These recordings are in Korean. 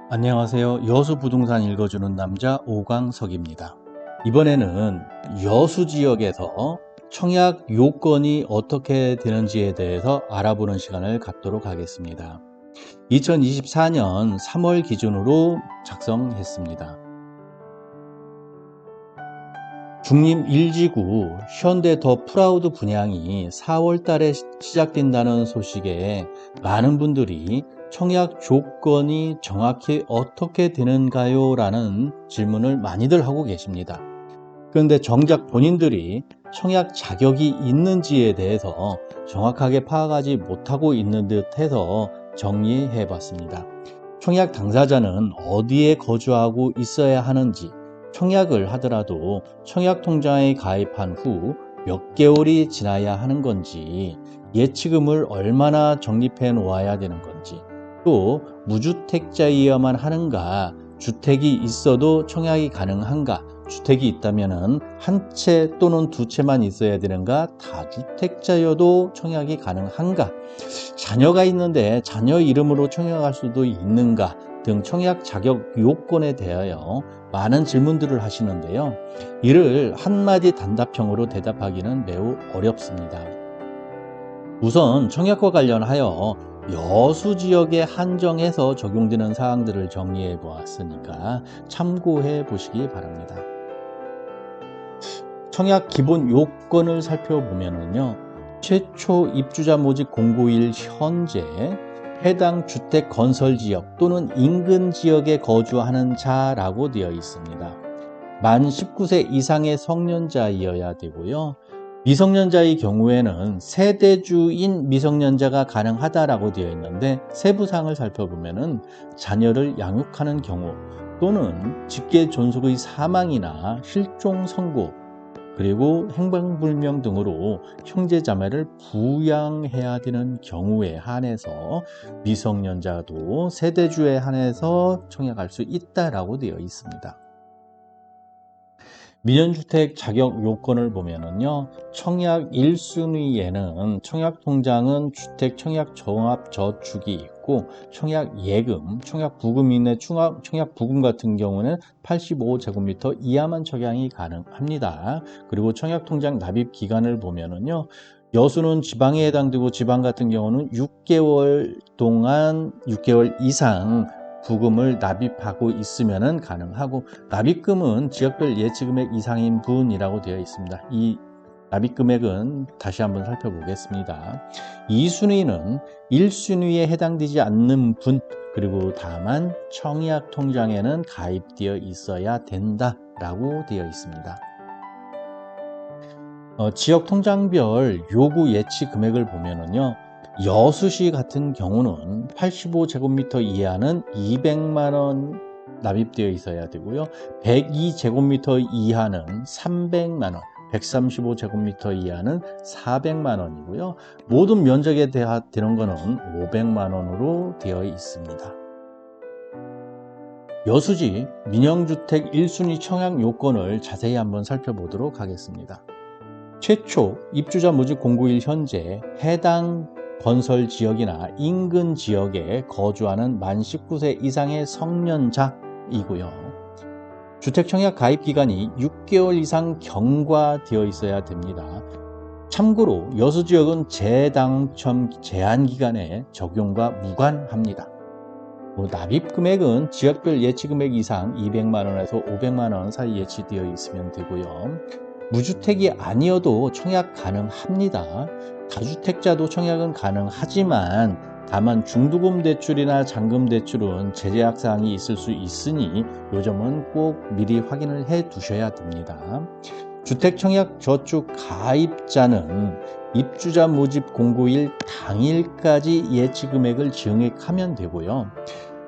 안녕하세요. 여수부동산 읽어주는 남자 오광석입니다. 이번에는 여수 지역에서 청약 요건이 어떻게 되는지에 대해서 알아보는 시간을 갖도록 하겠습니다. 2024년 3월 기준으로 작성했습니다. 중림 1지구 현대 더 프라우드 분양이 4월 달에 시작된다는 소식에 많은 분들이 청약 조건이 정확히 어떻게 되는가요? 라는 질문을 많이들 하고 계십니다. 그런데 정작 본인들이 청약 자격이 있는지에 대해서 정확하게 파악하지 못하고 있는 듯 해서 정리해 봤습니다. 청약 당사자는 어디에 거주하고 있어야 하는지, 청약을 하더라도 청약통장에 가입한 후 몇 개월이 지나야 하는 건지, 예치금을 얼마나 적립해 놓아야 되는 건지, 또 무주택자이어야만 하는가, 주택이 있어도 청약이 가능한가, 주택이 있다면 한 채 또는 두 채만 있어야 되는가, 다주택자여도 청약이 가능한가, 자녀가 있는데 자녀 이름으로 청약할 수도 있는가 등 청약 자격 요건에 대하여 많은 질문들을 하시는데요. 이를 한마디 단답형으로 대답하기는 매우 어렵습니다. 우선 청약과 관련하여 여수 지역에 한정해서 적용되는 사항들을 정리해 보았으니까 참고해 보시기 바랍니다. 청약 기본 요건을 살펴보면요. 최초 입주자 모집 공고일 현재 해당 주택 건설 지역 또는 인근 지역에 거주하는 자라고 되어 있습니다. 만 19세 이상의 성년자이어야 되고요. 미성년자의 경우에는 세대주인 미성년자가 가능하다라고 되어 있는데 세부 사항을 살펴보면은 자녀를 양육하는 경우 또는 직계 존속의 사망이나 실종 선고 그리고 행방불명 등으로 형제자매를 부양해야 되는 경우에 한해서 미성년자도 세대주에 한해서 청약할 수 있다라고 되어 있습니다. 민연주택 자격 요건을 보면은요, 청약 1순위에는 청약통장은 주택 청약 종합 저축이 있고, 청약 예금, 청약 부금 이내 청약 부금 같은 경우는 85제곱미터 이하만 청약이 가능합니다. 그리고 청약통장 납입 기간을 보면은요, 여수는 지방에 해당되고 지방 같은 경우는 6개월 동안 6개월 이상 부금을 납입하고 있으면 가능하고, 납입금은 지역별 예치금액 이상인 분이라고 되어 있습니다. 이 납입금액은 다시 한번 살펴보겠습니다. 2순위는 1순위에 해당되지 않는 분, 그리고 다만 청약통장에는 가입되어 있어야 된다라고 되어 있습니다. 지역 통장별 요구 예치 금액을 보면은요, 여수시 같은 경우는 85제곱미터 이하는 200만원 납입되어 있어야 되고요. 102제곱미터 이하는 300만원, 135제곱미터 이하는 400만원이고요. 모든 면적에 되는 것은 500만원으로 되어 있습니다. 여수지 민영주택 1순위 청약 요건을 자세히 한번 살펴보도록 하겠습니다. 최초 입주자 모집 공고일 현재 해당 건설 지역이나 인근 지역에 거주하는 만 19세 이상의 성년자이고요. 주택 청약 가입 기간이 6개월 이상 경과되어 있어야 됩니다. 참고로 여수 지역은 재당첨 제한 기간에 적용과 무관합니다. 납입 금액은 지역별 예치 금액 이상 200만원에서 500만원 사이 예치되어 있으면 되고요. 무주택이 아니어도 청약 가능합니다. 다주택자도 청약은 가능하지만 다만 중도금 대출이나 잔금 대출은 제약 사항이 있을 수 있으니 이 점은 꼭 미리 확인을 해 두셔야 됩니다. 주택 청약 저축 가입자는 입주자 모집 공고일 당일까지 예치 금액을 증액하면 되고요.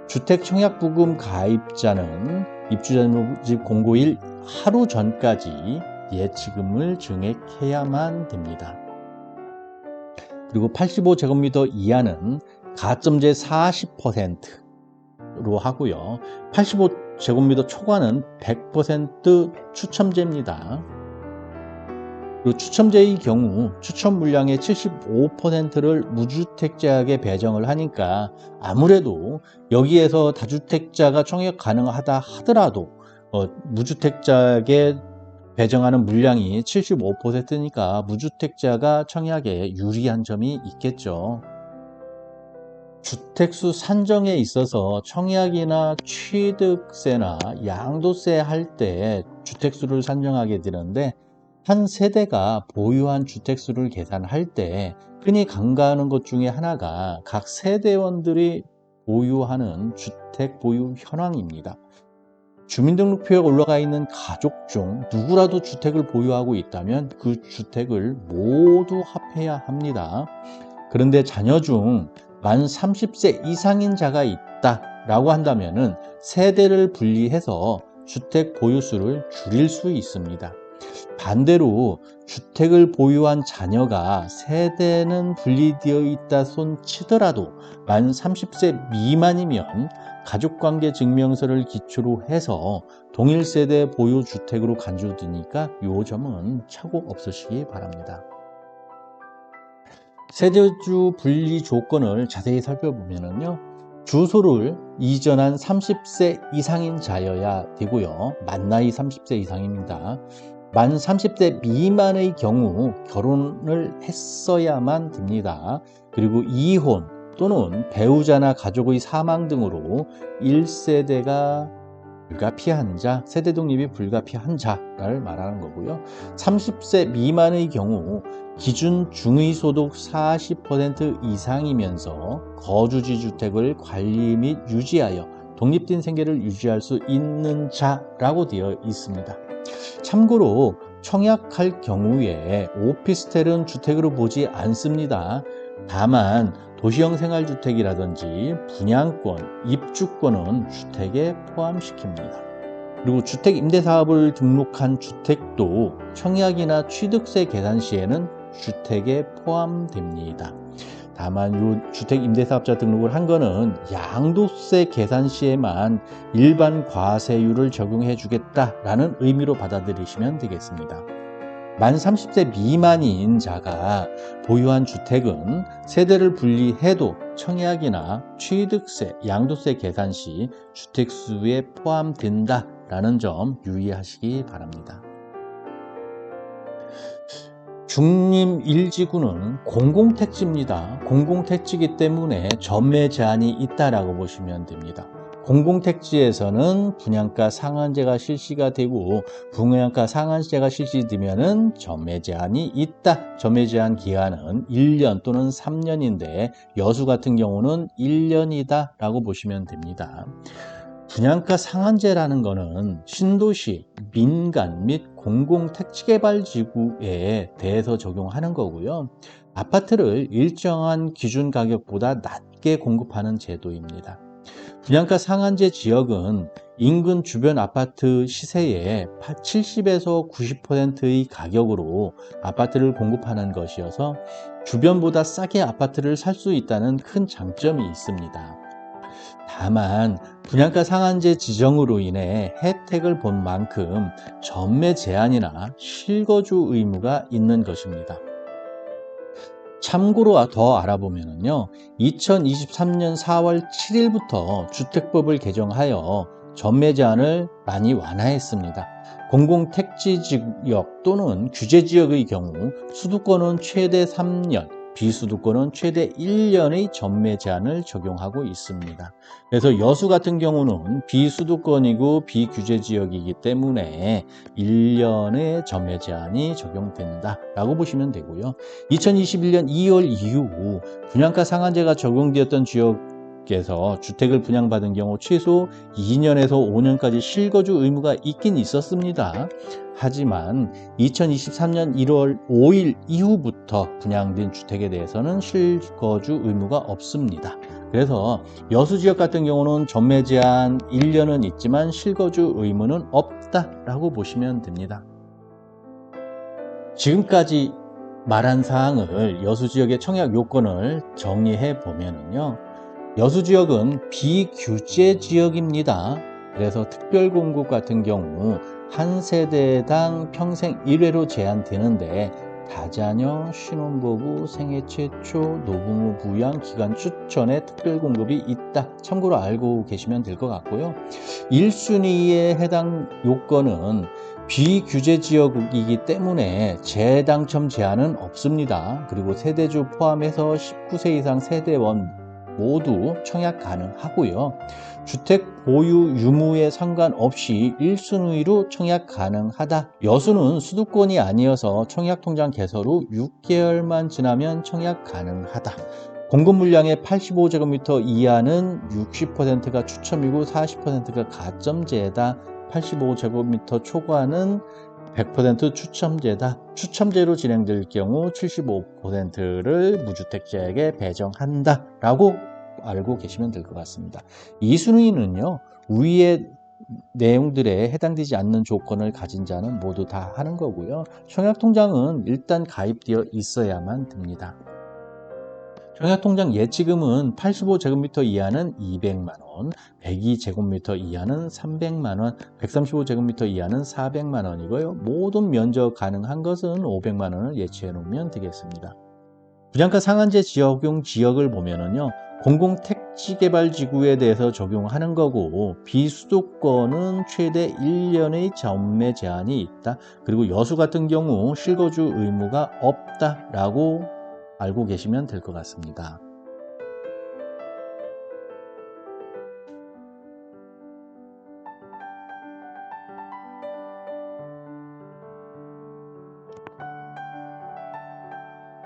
주택 청약 부금 가입자는 입주자 모집 공고일 하루 전까지 예치금을 증액해야만 됩니다. 그리고 85제곱미터 이하는 가점제 40%로 하고요. 85제곱미터 초과는 100% 추첨제입니다. 그리고 추첨제의 경우 추첨 물량의 75%를 무주택자에게 배정을 하니까 아무래도 여기에서 다주택자가 청약 가능하다 하더라도 무주택자에게 배정하는 물량이 75%니까 무주택자가 청약에 유리한 점이 있겠죠. 주택수 산정에 있어서 청약이나 취득세나 양도세 할 때 주택수를 산정하게 되는데, 한 세대가 보유한 주택수를 계산할 때 흔히 간과하는 것 중에 하나가 각 세대원들이 보유하는 주택 보유 현황입니다. 주민등록표에 올라가 있는 가족 중 누구라도 주택을 보유하고 있다면 그 주택을 모두 합해야 합니다. 그런데 자녀 중 만 30세 이상인 자가 있다라고 한다면은 세대를 분리해서 주택 보유수를 줄일 수 있습니다. 반대로 주택을 보유한 자녀가 세대는 분리되어 있다 손 치더라도 만 30세 미만이면 가족관계 증명서를 기초로 해서 동일 세대 보유 주택으로 간주되니까 이 점은 착오 없으시기 바랍니다. 세대주 분리 조건을 자세히 살펴보면요, 주소를 이전한 30세 이상인 자여야 되고요. 만 나이 30세 이상입니다. 만 30세 미만의 경우 결혼을 했어야만 됩니다. 그리고 이혼 또는 배우자나 가족의 사망 등으로 1세대가 불가피한 자, 세대 독립이 불가피한 자를 말하는 거고요. 30세 미만의 경우 기준 중위소득 40% 이상이면서 거주지 주택을 관리 및 유지하여 독립된 생계를 유지할 수 있는 자라고 되어 있습니다. 참고로 청약할 경우에 오피스텔은 주택으로 보지 않습니다. 다만 도시형 생활주택이라든지 분양권, 입주권은 주택에 포함시킵니다. 그리고 주택임대사업을 등록한 주택도 청약이나 취득세 계산 시에는 주택에 포함됩니다. 다만 이 주택임대사업자 등록을 한 거는 양도세 계산 시에만 일반 과세율을 적용해 주겠다라는 의미로 받아들이시면 되겠습니다. 만 30세 미만인 자가 보유한 주택은 세대를 분리해도 청약이나 취득세, 양도세 계산 시 주택수에 포함된다라는 점 유의하시기 바랍니다. 중림 1지구는 공공택지입니다. 공공택지이기 때문에 전매 제한이 있다라고 보시면 됩니다. 공공택지에서는 분양가 상한제가 실시가 되고 분양가 상한제가 실시되면은 전매 제한이 있다. 전매 제한 기한은 1년 또는 3년인데 여수 같은 경우는 1년이다 라고 보시면 됩니다. 분양가 상한제라는 것은 신도시, 민간 및 공공택지개발지구에 대해서 적용하는 거고요. 아파트를 일정한 기준 가격보다 낮게 공급하는 제도입니다. 분양가 상한제 지역은 인근 주변 아파트 시세의 70에서 90%의 가격으로 아파트를 공급하는 것이어서 주변보다 싸게 아파트를 살 수 있다는 큰 장점이 있습니다. 다만 분양가 상한제 지정으로 인해 혜택을 본 만큼 전매 제한이나 실거주 의무가 있는 것입니다. 참고로 더 알아보면요, 2023년 4월 7일부터 주택법을 개정하여 전매 제한을 많이 완화했습니다. 공공택지 지역 또는 규제 지역의 경우 수도권은 최대 3년, 비수도권은 최대 1년의 전매 제한을 적용하고 있습니다. 그래서 여수 같은 경우는 비수도권이고 비규제 지역이기 때문에 1년의 전매 제한이 적용된다라고 보시면 되고요. 2021년 2월 이후 분양가 상한제가 적용되었던 지역에서 주택을 분양받은 경우 최소 2년에서 5년까지 실거주 의무가 있긴 있었습니다. 하지만 2023년 1월 5일 이후부터 분양된 주택에 대해서는 실거주 의무가 없습니다. 그래서 여수 지역 같은 경우는 전매 제한 1년은 있지만 실거주 의무는 없다라고 보시면 됩니다. 지금까지 말한 사항을 여수 지역의 청약 요건을 정리해 보면요, 여수 지역은 비규제 지역입니다. 그래서 특별공급 같은 경우 한 세대당 평생 1회로 제한되는데 다자녀, 신혼부부, 생애 최초, 노부모 부양 기간 추천에 특별 공급이 있다. 참고로 알고 계시면 될 것 같고요. 1순위에 해당 요건은 비규제 지역이기 때문에 재당첨 제한은 없습니다. 그리고 세대주 포함해서 19세 이상 세대원 모두 청약 가능하고요. 주택 보유 유무에 상관없이 1순위로 청약 가능하다. 여수는 수도권이 아니어서 청약통장 개설 후 6개월만 지나면 청약 가능하다. 공급 물량의 85제곱미터 이하는 60%가 추첨이고 40%가 가점제다. 85제곱미터 초과는 100% 추첨제다. 추첨제로 진행될 경우 75%를 무주택자에게 배정한다 라고 알고 계시면 될 것 같습니다. 2순위는요, 위의 내용들에 해당되지 않는 조건을 가진 자는 모두 다 하는 거고요. 청약통장은 일단 가입되어 있어야만 됩니다. 청약통장 예치금은 85제곱미터 이하는 200만원, 102제곱미터 이하는 300만원, 135제곱미터 이하는 400만원이고요. 모든 면적 가능한 것은 500만원을 예치해 놓으면 되겠습니다. 분양가 상한제 적용 지역을 보면은요, 공공택지개발지구에 대해서 적용하는 거고, 비수도권은 최대 1년의 전매 제한이 있다. 그리고 여수 같은 경우 실거주 의무가 없다라고 알고 계시면 될 것 같습니다.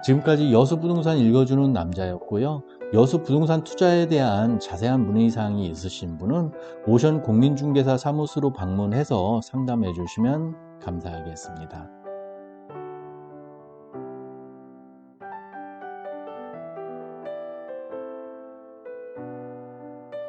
지금까지 여수 부동산 읽어주는 남자였고요. 여수 부동산 투자에 대한 자세한 문의사항이 있으신 분은 오션 공인중개사 사무소로 방문해서 상담해 주시면 감사하겠습니다.